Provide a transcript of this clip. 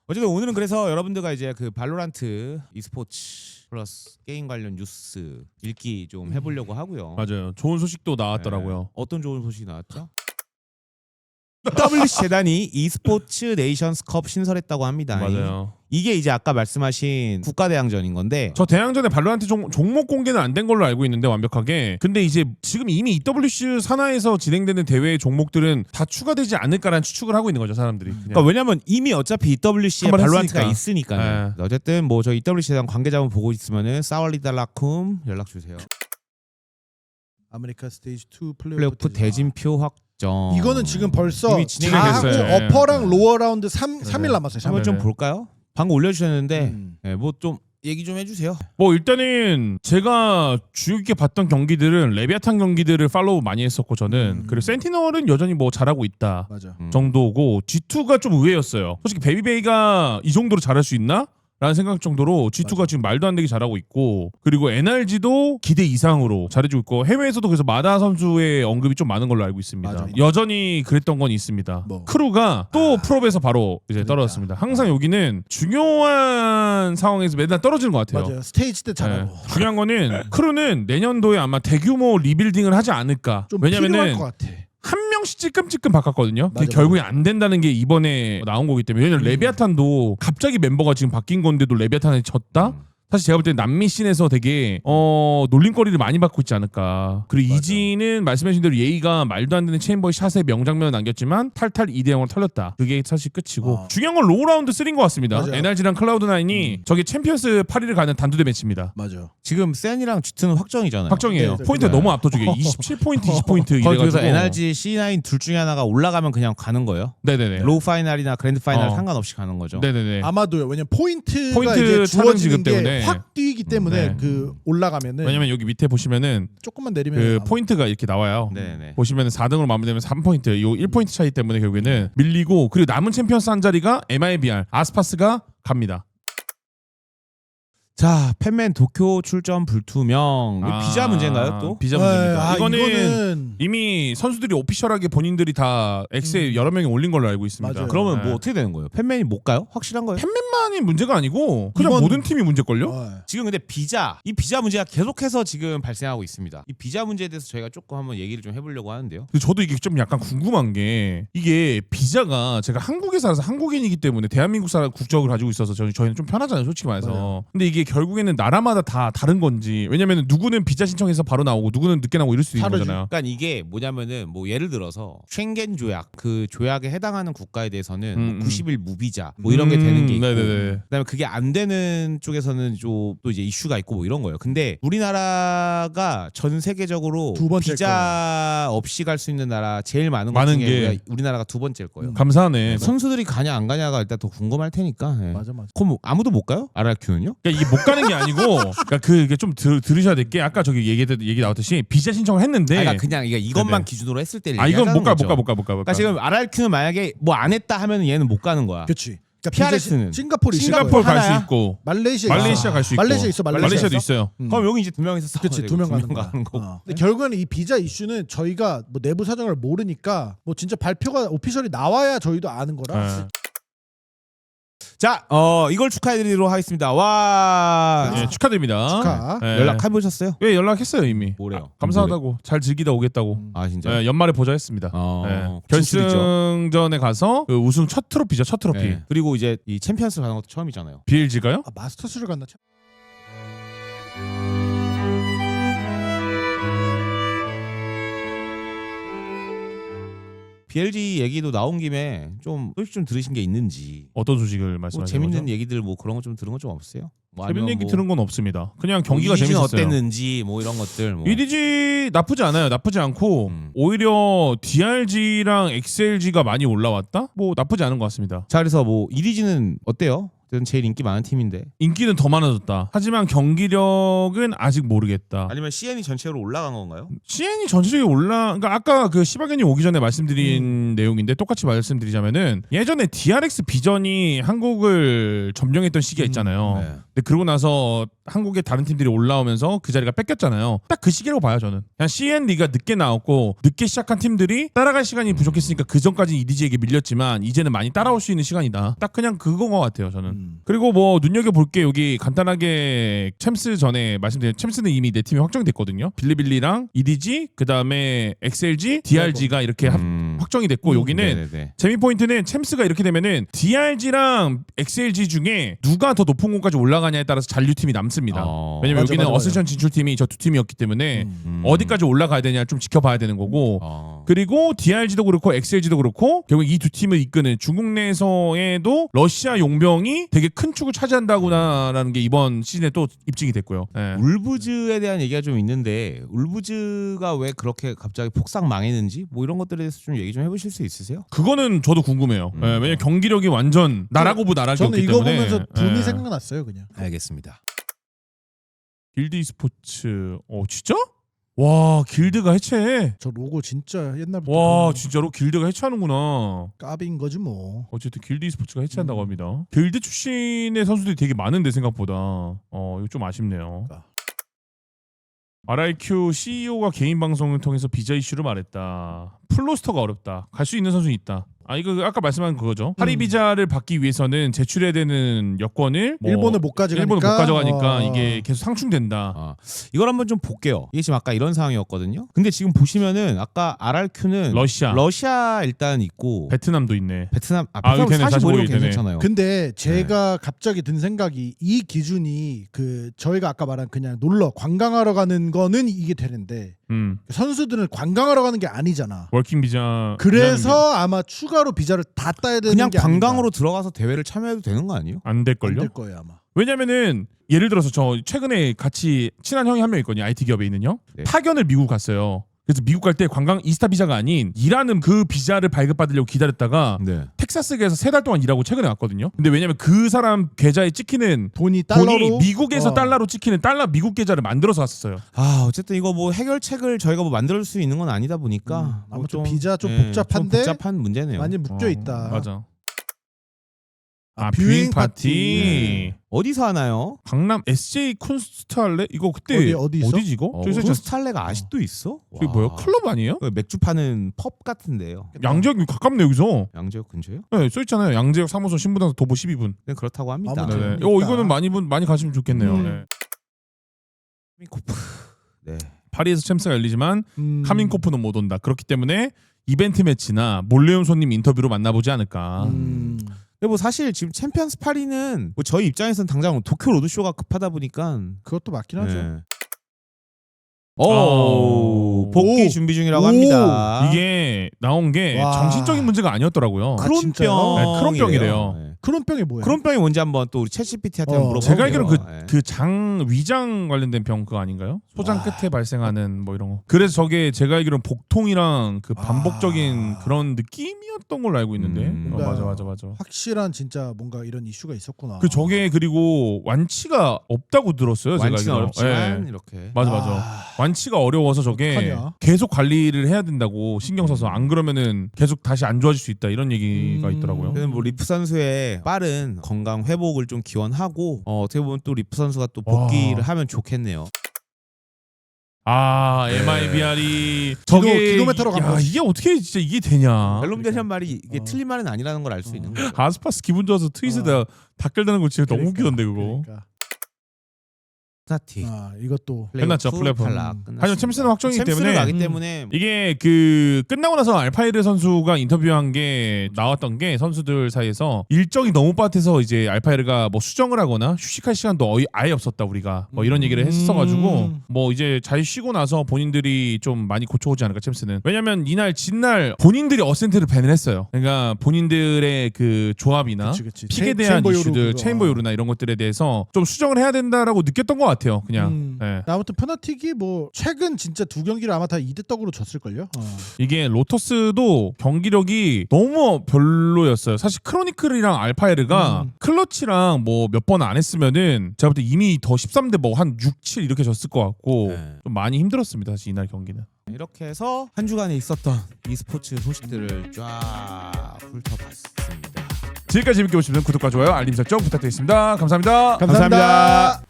어쨌든 오늘은 그래서 여러분들과 이제 그 발로란트 e스포츠 플러스 게임 관련 뉴스 읽기 좀 해보려고 하고요. 맞아요. 좋은 소식도 나왔더라고요. 네. 어떤 좋은 소식이 나왔죠? WC 재단이 e스포츠 네이션스컵 신설했다고 합니다. 맞아요. 이게 이제 아까 말씀하신 국가대항전인 건데 저 대항전에 발로란트 종목 공개는 안 된 걸로 알고 있는데 완벽하게. 근데 이제 지금 이미 EWC 산하에서 진행되는 대회 종목들은 다 추가되지 않을까라는 추측을 하고 있는 거죠 사람들이. 그러니까 왜냐면 이미 어차피 EWC에 한번 발로란트가 했으니까. 있으니까요. 네. 어쨌든 뭐 저 EWC 재단 관계자분 보고 있으면은 사월리달라쿰 연락 주세요. 아메리카 스테이지 2 플레이오프 대진표 확정. 이거는 지금 벌써 이미 다 하고 진행됐어요. 어퍼랑 로어 라운드 3일 남았어요. 한번 좀 네. 볼까요? 방금 올려주셨는데 뭐 좀 얘기 좀 해주세요. 뭐 일단은 제가 주요 깊게 봤던 경기들은 레비아탄 경기들을 팔로우 많이 했었고 저는 그리고 센티널은 여전히 뭐 잘하고 있다 맞아. 정도고 G2가 좀 의외였어요. 솔직히 베이비베이가 이 정도로 잘할 수 있나? 라는 생각 정도로 G2가 맞아. 지금 말도 안 되게 잘하고 있고 그리고 NRG도 기대 이상으로 잘해주고 있고 해외에서도 그래서 마다 선수의 언급이 좀 많은 걸로 알고 있습니다. 맞아. 여전히 그랬던 건 있습니다. 뭐. 크루가 또 프로에서 바로 이제 그러니까. 떨어졌습니다. 항상 여기는 중요한 상황에서 맨날 떨어지는 것 같아요. 맞아요. 스테이지 때 잘하고. 네. 중요한 거는 크루는 내년도에 아마 대규모 리빌딩을 하지 않을까. 좀 필요할 왜냐면은 것 같아. 한 명씩 찔끔찔끔 바꿨거든요. 그게 맞아, 결국에 안 된다는 게 이번에 나온 거기 때문에. 왜냐면 레비아탄도 갑자기 멤버가 지금 바뀐 건데도 레비아탄에 졌다? 사실 제가 볼 때 남미 씬에서 되게 놀림거리를 많이 받고 있지 않을까. 그리고 맞아. 이지는 말씀하신 대로 예의가 말도 안 되는 체인버의 샷에 명장면을 남겼지만 탈탈 2대0으로 털렸다. 그게 사실 끝이고 중요한 건 로우라운드 3인 것 같습니다. 맞아요. NRG랑 클라우드9이 저게 챔피언스 8위를 가는 단두대 매치입니다. 맞아. 지금 센이랑 G2는 확정이잖아요. 확정이에요. 네, 포인트가 네. 너무 압도적이에요. 27포인트, 20포인트 거의 이래가지고. 그래서 NRG, C9 둘 중에 하나가 올라가면 그냥 가는 거예요. 네네네. 로우 파이널이나 그랜드 파이널 어. 상관없이 가는 거죠. 네네네. 아마도요. 왜냐면 포인트가 포인트 이제 차등 주어지는 지급 게 때문에. 확 뛰기 때문에 네. 그 올라가면은 왜냐면 여기 밑에 보시면은 조금만 내리면 그 포인트가 이렇게 나와요. 네네. 보시면 4등으로 마무리되면 3포인트, 요 1포인트 차이 때문에 결국에는 밀리고 그리고 남은 챔피언스 한 자리가 MIBR, 아스파스가 갑니다. 자, 팬맨 도쿄 출전 불투명. 이거 비자 문제인가요 또? 비자 문제입니다. 이거는 이미 선수들이 오피셜하게 본인들이 다 X에 여러 명이 올린 걸로 알고 있습니다. 맞아요. 그러면 네. 뭐 어떻게 되는 거예요? 팬맨이 못 가요? 확실한 거예요? 팬맨만이 문제가 아니고 그냥 이건- 모든 팀이 문제걸요? 지금 근데 이 비자 문제가 계속해서 지금 발생하고 있습니다. 이 비자 문제에 대해서 저희가 조금 한번 얘기를 좀 해보려고 하는데요. 근데 저도 이게 좀 약간 궁금한 게 이게 비자가 제가 한국에 살아서 한국인이기 때문에 대한민국 사람 국적을 가지고 있어서 저희는 좀 편하잖아요 솔직히 말해서. 맞아요. 근데 이게 결국에는 나라마다 다 다른 건지 왜냐면 누구는 비자 신청해서 바로 나오고 누구는 늦게 나오고 이럴 수도 있는 다르지. 거잖아요. 그러니까 이게 뭐냐면은 뭐 예를 들어서 쉥겐 조약 그 조약에 해당하는 국가에 대해서는 뭐 90일 무비자 뭐 이런 게 되는 게 있고 네네네. 그다음에 그게 안 되는 쪽에서는 좀 또 이제 이슈가 있고 뭐 이런 거예요. 근데 우리나라가 전 세계적으로 두 번째일 비자 없이 갈 수 있는 나라 제일 많은 것 많은 중에 게. 우리나라가 두 번째일 거예요. 감사하네. 선수들이 가냐 안 가냐가 일단 더 궁금할 테니까. 네. 맞아. 그럼 뭐 아무도 못 가요? RRQ는요? 그러니까 이게 못 가는 게 아니고 그러니까 그게 좀 들으셔야 될 게 아까 저기 얘기 나왔듯이 비자 신청을 했는데 그러니까 그냥 이것만 네네. 기준으로 했을 때 이건 못 가. 거죠. 그러니까 지금 RRQ는 만약에 뭐 안 했다 하면 얘는 못 가는 거야. 그렇지. 그러니까 PRS는 싱가포르 있을 싱가포르 거예요. 갈 수 하나야? 있고 말레이시아 갈 수 있고 말레이시아 있어. 말레이시아도 있어요. 그럼 여기 이제 두 명이서 싸워야 그렇지. 되고, 두 명 두 가는 거. 거야. 근데 결국에는 이 비자 이슈는 저희가 뭐 내부 사정을 모르니까 뭐 진짜 발표가 오피셜이 나와야 저희도 아는 거라. 네. 자, 이걸 축하해드리도록 하겠습니다. 와, 예, 축하드립니다. 축하. 예. 연락해보셨어요? 예, 연락했어요 이미. 뭐래요? 감사하다고 잘 즐기다 오겠다고. 아 진짜. 예, 연말에 보자 했습니다. 진출이죠. 결승전에 가서 그 우승 첫 트로피죠, 첫 트로피. 네. 그리고 이제 이 챔피언스 가는 것도 처음이잖아요. BLG가요? 마스터스를 갔나? BLG 얘기도 나온 김에 좀 소식 좀 들으신 게 있는지. 어떤 소식을 뭐 말씀하시는 재밌는 거죠? 얘기들 뭐 그런 거 좀 들은 거 좀 없어요? 뭐 재밌는 아니면 얘기 뭐 들은 건 없습니다. 그냥 경기가 EDG 는 재밌었어요. 어땠는지 뭐 이런 것들. 뭐. EDG 나쁘지 않아요. 나쁘지 않고 오히려 DRG랑 XLG가 많이 올라왔다? 뭐 나쁘지 않은 것 같습니다. 자, 그래서 뭐 EDG는 어때요? 제일 인기 많은 팀인데. 인기는 더 많아졌다. 하지만 경기력은 아직 모르겠다. 아니면 CN이 전체로 올라간 건가요? CN이 전체적으로 그러니까 아까 그 시바견이 오기 전에 말씀드린 내용인데 똑같이 말씀드리자면은 예전에 DRX 비전이 한국을 점령했던 시기가 있잖아요. 네. 근데 그러고 나서 한국의 다른 팀들이 올라오면서 그 자리가 뺏겼잖아요. 딱 그 시기라고 봐요 저는. 그냥 CND가 늦게 나왔고 늦게 시작한 팀들이 따라갈 시간이 부족했으니까 그 전까지는 EDG에게 밀렸지만 이제는 많이 따라올 수 있는 시간이다. 딱 그냥 그건 것 같아요 저는. 그리고 뭐 눈여겨볼 게 여기 간단하게 챔스 전에 말씀드린 챔스는 이미 내 팀이 확정됐거든요. 빌리빌리랑 EDG 그다음에 XLG, DRG가 이렇게 확정이 됐고 여기는 네네네. 재미 포인트는 챔스가 이렇게 되면은 DRG랑 XLG 중에 누가 더 높은 곳까지 올라가냐에 따라서 잔류팀이 남습니다. 왜냐면 맞아, 여기는 맞아, 어센션 진출팀이 저 두 팀이었기 때문에 어디까지 올라가야 되냐 좀 지켜봐야 되는 거고 그리고 DRG도 그렇고 XLG도 그렇고 결국 이 두 팀을 이끄는 중국 내에서에도 러시아 용병이 되게 큰 축을 차지한다구나라는 게 이번 시즌에 또 입증이 됐고요. 예. 울부즈에 대한 얘기가 좀 있는데 울부즈가 왜 그렇게 갑자기 폭삭 망했는지 뭐 이런 것들에 대해서 좀 얘기 좀 해보실 수 있으세요? 그거는 저도 궁금해요. 예, 왜냐면 경기력이 완전 나라고부 저는 나락이었기 이거 때문에 보면서 붐이 예. 생각났어요 그냥. 알겠습니다. 길드 e스포츠 진짜? 와 길드가 해체해. 저 로고 진짜 옛날부터 와 그런 진짜로 길드가 해체하는구나. 까비인 거지 뭐. 어쨌든 길드 e스포츠가 해체한다고 합니다. 길드 출신의 선수들이 되게 많은데 생각보다 이거 좀 아쉽네요. RIQ CEO가 개인 방송을 통해서 비자 이슈를 말했다. 풀로스터가 어렵다. 갈 수 있는 선수는 있다. 이거 아까 말씀한 그거죠. 파리 비자를 받기 위해서는 제출해야 되는 여권을 일본을 못 가져가니까. 일본을 못 가져가니까 이게 계속 상충된다. 이걸 한번 좀 볼게요. 이게 지금 아까 이런 상황이었거든요. 근데 지금 보시면은 아까 RRQ는 러시아 일단 있고 베트남도 있네. 베트남 여기 되네, 45일 45일 괜찮잖아요. 근데 제가 갑자기 든 생각이 이 기준이 그 저희가 아까 말한 그냥 놀러 관광하러 가는 거는 이게 되는데 선수들은 관광하러 가는 게 아니잖아. 워킹 비자. 그래서 아마 추가로 비자를 다 따야 되는 그냥 게 관광으로 들어가서 대회를 참여해도 되는 거 아니에요? 안 될걸요? 안될 거예요 아마. 왜냐면은 예를 들어서 저 최근에 같이 친한 형이 한 명 있거든요. IT 기업에 있는 형. 네. 파견을 미국 갔어요. 그래서 미국 갈 때 관광 이스타 비자가 아닌 일하는 그 비자를 발급받으려고 기다렸다가 네. 텍사스에서 3달 동안 일하고 최근에 왔거든요. 근데 왜냐면 그 사람 계좌에 찍히는 돈이 달러로 돈이 미국에서 달러로 찍히는 달러 미국 계좌를 만들어서 왔었어요. 어쨌든 이거 뭐 해결책을 저희가 뭐 만들 수 있는 건 아니다 보니까 뭐 아무튼 비자 좀 좀 복잡한데 복잡한 문제네요. 많이 묶여 있다. 맞아. 뷰잉 뷰잉 파티. 어디서 하나요? 강남 SJ 쿤스트할레 이거 그때 어디 있어? 어디지 이거? 저기 있잖아. 쿤스탈레가 아직도 있어? 저기 뭐야? 클럽 아니에요? 맥주 파는 펍 같은데요. 양재역 가깝네 여기서. 양재역 근처요? 네, 써 있잖아요. 양재역 사무소 신분당에서 도보 12분. 네, 그렇다고 합니다. 아무튼. 네. 있다. 이거는 많이 가시면 좋겠네요. 네. 카민코프. 네. 파리에서 챔스가 열리지만 카민코프는 못 온다. 그렇기 때문에 이벤트 매치나 몰래 온 손님 인터뷰로 만나보지 않을까. 근데 뭐 사실 지금 챔피언스 파리는 뭐 저희 입장에서는 당장 도쿄 로드쇼가 급하다 보니까 그것도 맞긴 하죠. 네. 복귀 준비 중이라고 합니다. 이게 나온 게 와. 정신적인 문제가 아니었더라고요. 진짜요? 네, 크론병이래요. 네. 크론병이 뭐야? 크론병이 뭔지 한번 또 우리 챗GPT한테 한번 물어볼게요. 제가 알기로는 네. 그 장 위장 관련된 병 그거 아닌가요? 소장 끝에 발생하는 뭐 이런 거. 그래서 저게 제가 알기로는 복통이랑 그 반복적인 그런 느낌이었던 걸로 알고 있는데. 맞아. 확실한 진짜 뭔가 이런 이슈가 있었구나. 그 저게 그리고 완치가 없다고 들었어요. 제가 완치는 알기로. 어렵지만 예. 이렇게 맞아. 완치가 어려워서 저게 어떡하냐? 계속 관리를 해야 된다고 신경 써서 안 그러면은 계속 다시 안 좋아질 수 있다 이런 얘기가 있더라고요. 뭐 리프 선수의 빠른 건강 회복을 좀 기원하고 어떻게 보면 또 리프 선수가 또 복귀를 하면 좋겠네요. MIBR이 저게 기도메타로 간 거지. 이게 어떻게 진짜 이게 되냐? 벨롬데리안 말이 이게 틀린 말은 아니라는 걸 알 수 있는 거예요. 아스파스 기분 좋아서 트윗에다 댓글 다는 거 진짜 너무 웃기던데 그거. 그러니까. 스타티. 이것도 끝났죠, 플레이오프. 하지만 챔스는 확정이기 때문에 가기 때문에 이게 그 끝나고 나서 알파이르 선수가 인터뷰한 게 나왔던 게 선수들 사이에서 일정이 너무 빠듯해서 이제 알파이르가 뭐 수정을 하거나 휴식할 시간도 아예 없었다 우리가 뭐 이런 얘기를 했었어가지고 뭐 이제 잘 쉬고 나서 본인들이 좀 많이 고쳐오지 않을까 챔스는. 왜냐면 이날 진날 본인들이 어센트를 밴을 했어요. 그러니까 본인들의 그 조합이나 그치. 픽에 대한 체인버 요루 이슈들 그거. 체인버 요루나 이런 것들에 대해서 좀 수정을 해야 된다라고 느꼈던 것 같아요. 그냥 네. 아무튼 페나틱이 뭐 최근 진짜 두 경기를 아마 다 2대 떡으로 졌을걸요. 이게 로터스도 경기력이 너무 별로였어요. 사실 크로니클이랑 알파에르가 클러치랑 뭐 몇 번 안 했으면은 제가 볼 때 이미 더 13대 뭐 한 6, 7 이렇게 졌을 것 같고 네. 좀 많이 힘들었습니다. 사실 이날 경기는. 이렇게 해서 한 주간에 있었던 e스포츠 소식들을 쫙 훑어봤습니다. 지금까지 재밌게 보시면 구독과 좋아요 알림 설정 부탁드리겠습니다. 감사합니다. 감사합니다.